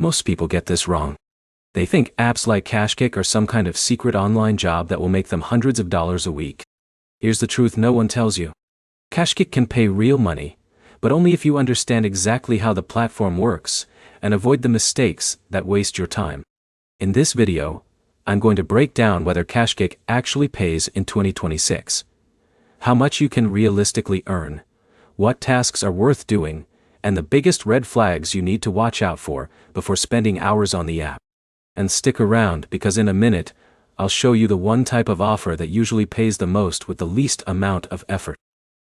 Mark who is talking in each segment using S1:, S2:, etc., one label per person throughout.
S1: Most people get this wrong. They think apps like CashKick are some kind of secret online job that will make them hundreds of dollars a week. Here's the truth no one tells you. CashKick can pay real money, but only if you understand exactly how the platform works and avoid the mistakes that waste your time. In this video, I'm going to break down whether CashKick actually pays in 2026, how much you can realistically earn, what tasks are worth doing, and the biggest red flags you need to watch out for before spending hours on the app. And stick around because in a minute, I'll show you the one type of offer that usually pays the most with the least amount of effort.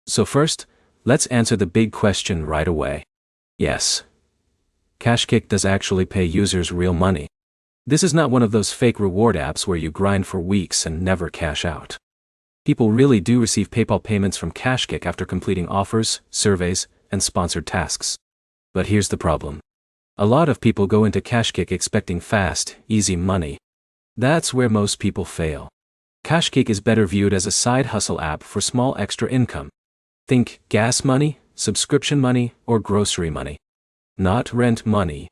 S1: So first, let's answer the big question right away. Yes, CashKick does actually pay users real money. This is not one of those fake reward apps where you grind for weeks and never cash out. People really do receive PayPal payments from CashKick after completing offers, surveys, and sponsored tasks. But here's the problem. A lot of people go into CashKick expecting fast, easy money. That's where most people fail. CashKick is better viewed as a side hustle app for small extra income. Think gas money, subscription money, or grocery money. Not rent money.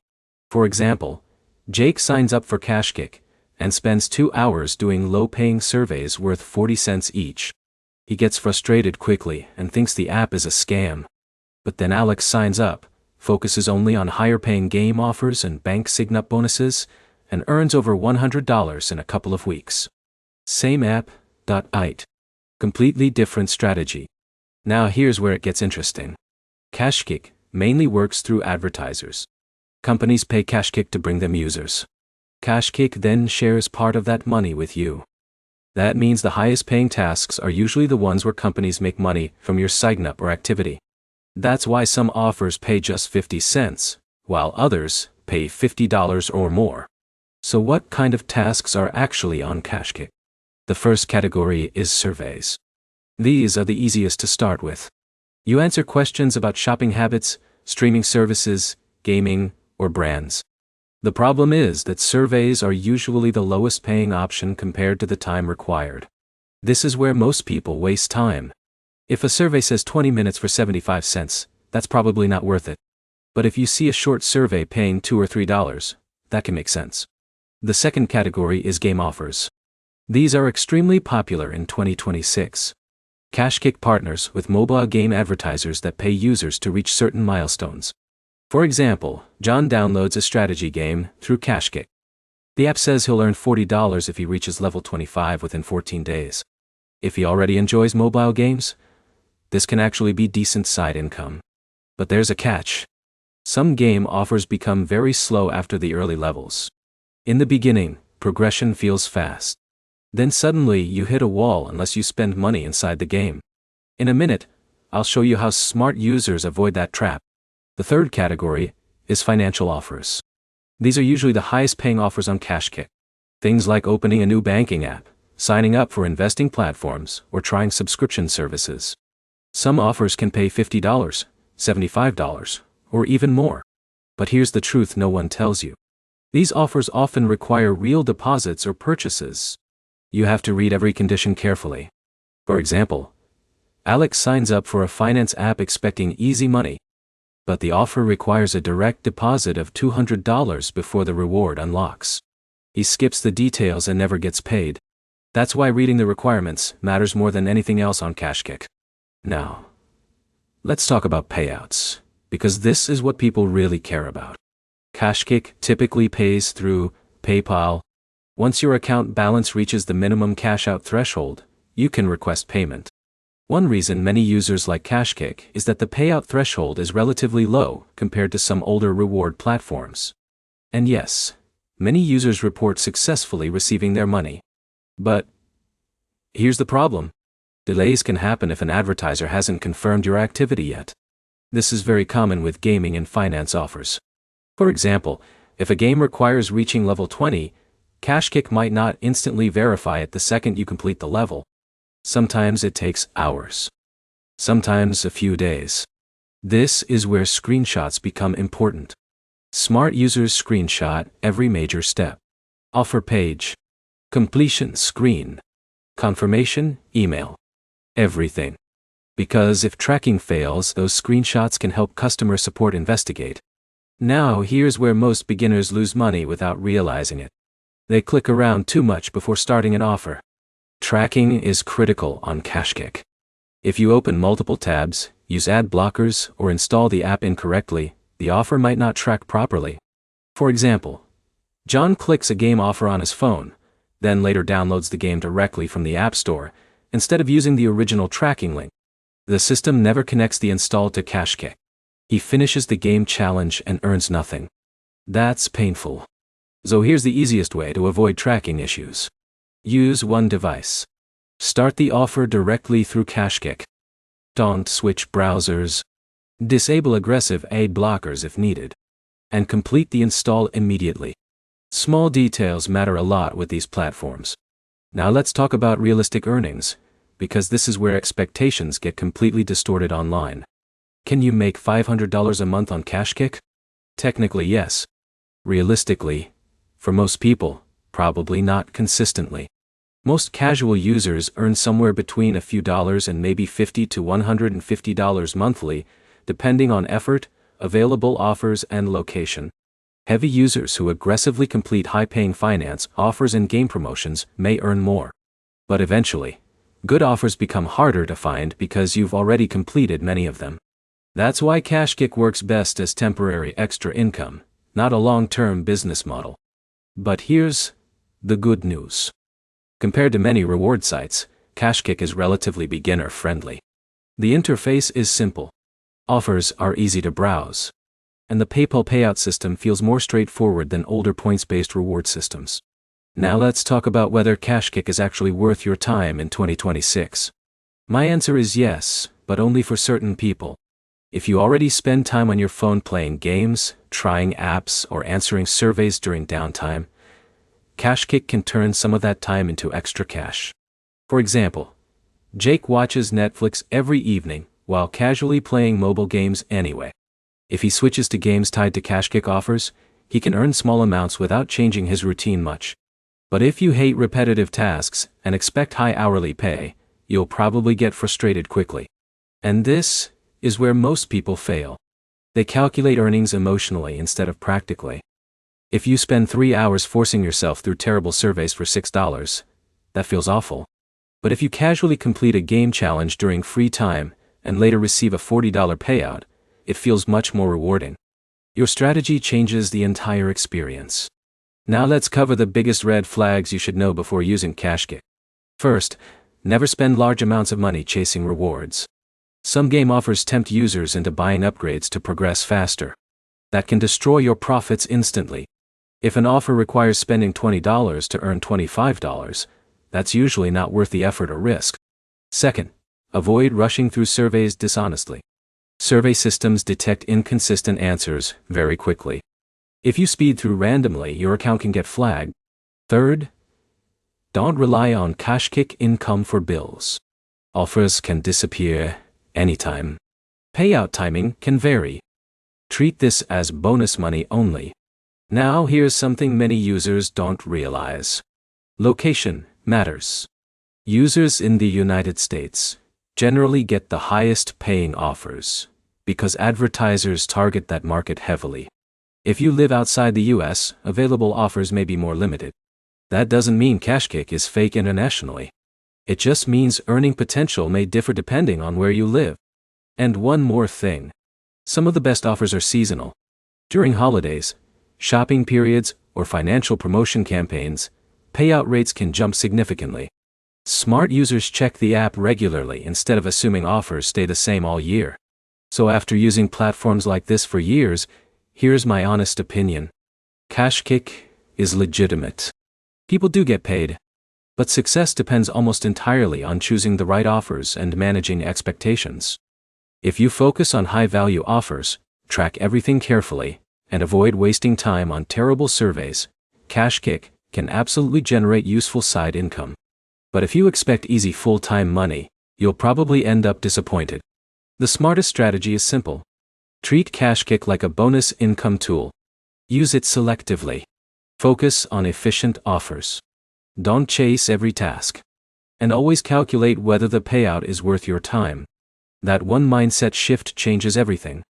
S1: For example, Jake signs up for CashKick and spends 2 hours doing low-paying surveys worth 40 cents each. He gets frustrated quickly and thinks the app is a scam. But then Alex signs up, focuses only on higher-paying game offers and bank sign-up bonuses, and earns over $100 in a couple of weeks. Same app, .it. Completely different strategy. Now here's where it gets interesting. CashKick mainly works through advertisers. Companies pay CashKick to bring them users. CashKick then shares part of that money with you. That means the highest-paying tasks are usually the ones where companies make money from your sign-up or activity. That's why some offers pay just 50 cents, while others pay $50 or more. So what kind of tasks are actually on CashKick? The first category is surveys. These are the easiest to start with. You answer questions about shopping habits, streaming services, gaming, or brands. The problem is that surveys are usually the lowest paying option compared to the time required. This is where most people waste time. If a survey says 20 minutes for 75 cents, that's probably not worth it. But if you see a short survey paying $2 or $3, that can make sense. The second category is game offers. These are extremely popular in 2026. CashKick partners with mobile game advertisers that pay users to reach certain milestones. For example, John downloads a strategy game through CashKick. The app says he'll earn $40 if he reaches level 25 within 14 days. If he already enjoys mobile games, this can actually be decent side income. But there's a catch. Some game offers become very slow after the early levels. In the beginning, progression feels fast. Then suddenly you hit a wall unless you spend money inside the game. In a minute, I'll show you how smart users avoid that trap. The third category is financial offers. These are usually the highest paying offers on CashKick. Things like opening a new banking app, signing up for investing platforms, or trying subscription services. Some offers can pay $50, $75, or even more. But here's the truth no one tells you. These offers often require real deposits or purchases. You have to read every condition carefully. For example, Alex signs up for a finance app expecting easy money. But the offer requires a direct deposit of $200 before the reward unlocks. He skips the details and never gets paid. That's why reading the requirements matters more than anything else on CashKick. Now, let's talk about payouts, because this is what people really care about. CashKick typically pays through PayPal. Once your account balance reaches the minimum cash-out threshold, you can request payment. One reason many users like CashKick is that the payout threshold is relatively low compared to some older reward platforms. And yes, many users report successfully receiving their money. But here's the problem. Delays can happen if an advertiser hasn't confirmed your activity yet. This is very common with gaming and finance offers. For example, if a game requires reaching level 20, CashKick might not instantly verify it the second you complete the level. Sometimes it takes hours. Sometimes a few days. This is where screenshots become important. Smart users screenshot every major step. Offer page. Completion screen. Confirmation email. Everything. Because if tracking fails, those screenshots can help customer support investigate. Now here's where most beginners lose money without realizing it. They click around too much before starting an offer. Tracking is critical on Cashkick. If you open multiple tabs, use ad blockers, or install the app incorrectly, the offer might not track properly. For example, John clicks a game offer on his phone, then later downloads the game directly from the App Store, instead of using the original tracking link. The system never connects the install to Cashkick. He finishes the game challenge and earns nothing. That's painful. So here's the easiest way to avoid tracking issues. Use one device. Start the offer directly through Cashkick. Don't switch browsers. Disable aggressive ad blockers if needed. And complete the install immediately. Small details matter a lot with these platforms. Now let's talk about realistic earnings, because this is where expectations get completely distorted online. Can you make $500 a month on Cashkick? Technically yes. Realistically, for most people, probably not consistently. Most casual users earn somewhere between a few dollars and maybe $50 to $150 monthly, depending on effort, available offers, and location. Heavy users who aggressively complete high-paying finance offers and game promotions may earn more. But eventually, good offers become harder to find because you've already completed many of them. That's why Cashkick works best as temporary extra income, not a long-term business model. But here's the good news. Compared to many reward sites, Cashkick is relatively beginner-friendly. The interface is simple. Offers are easy to browse. And the PayPal payout system feels more straightforward than older points-based reward systems. Now let's talk about whether Cashkick is actually worth your time in 2026. My answer is yes, but only for certain people. If you already spend time on your phone playing games, trying apps, or answering surveys during downtime, Cashkick can turn some of that time into extra cash. For example, Jake watches Netflix every evening while casually playing mobile games anyway. If he switches to games tied to Cashkick offers, he can earn small amounts without changing his routine much. But if you hate repetitive tasks and expect high hourly pay, you'll probably get frustrated quickly. And this is where most people fail. They calculate earnings emotionally instead of practically. If you spend 3 hours forcing yourself through terrible surveys for $6, that feels awful. But if you casually complete a game challenge during free time and later receive a $40 payout, it feels much more rewarding. Your strategy changes the entire experience. Now let's cover the biggest red flags you should know before using Cashkick. First, never spend large amounts of money chasing rewards. Some game offers tempt users into buying upgrades to progress faster. That can destroy your profits instantly. If an offer requires spending $20 to earn $25, that's usually not worth the effort or risk. Second, avoid rushing through surveys dishonestly. Survey systems detect inconsistent answers very quickly. If you speed through randomly, your account can get flagged. Third, don't rely on Cashkick income for bills. Offers can disappear anytime. Payout timing can vary. Treat this as bonus money only. Now here's something many users don't realize. Location matters. Users in the United States generally get the highest paying offers because advertisers target that market heavily. If you live outside the US, available offers may be more limited. That doesn't mean Cashkick is fake internationally. It just means earning potential may differ depending on where you live. And one more thing. Some of the best offers are seasonal. During holidays, shopping periods, or financial promotion campaigns, payout rates can jump significantly. Smart users check the app regularly instead of assuming offers stay the same all year. So after using platforms like this for years, here's my honest opinion. Cashkick is legitimate. People do get paid. But success depends almost entirely on choosing the right offers and managing expectations. If you focus on high-value offers, track everything carefully, and avoid wasting time on terrible surveys, Cashkick can absolutely generate useful side income. But if you expect easy full-time money, you'll probably end up disappointed. The smartest strategy is simple. Treat Cashkick like a bonus income tool. Use it selectively. Focus on efficient offers. Don't chase every task. And always calculate whether the payout is worth your time. That one mindset shift changes everything.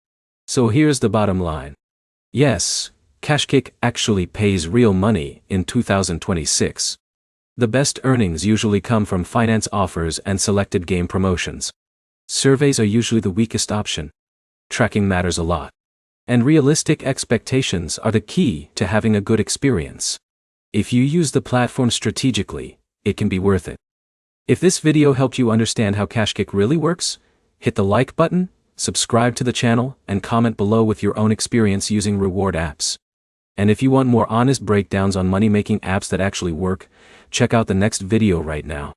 S1: So here's the bottom line. Yes, Cashkick actually pays real money in 2026. The best earnings usually come from finance offers and selected game promotions. Surveys are usually the weakest option. Tracking matters a lot. And realistic expectations are the key to having a good experience. If you use the platform strategically, it can be worth it. If this video helped you understand how Cashkick really works, hit the like button, subscribe to the channel, and comment below with your own experience using reward apps. And if you want more honest breakdowns on money-making apps that actually work, check out the next video right now.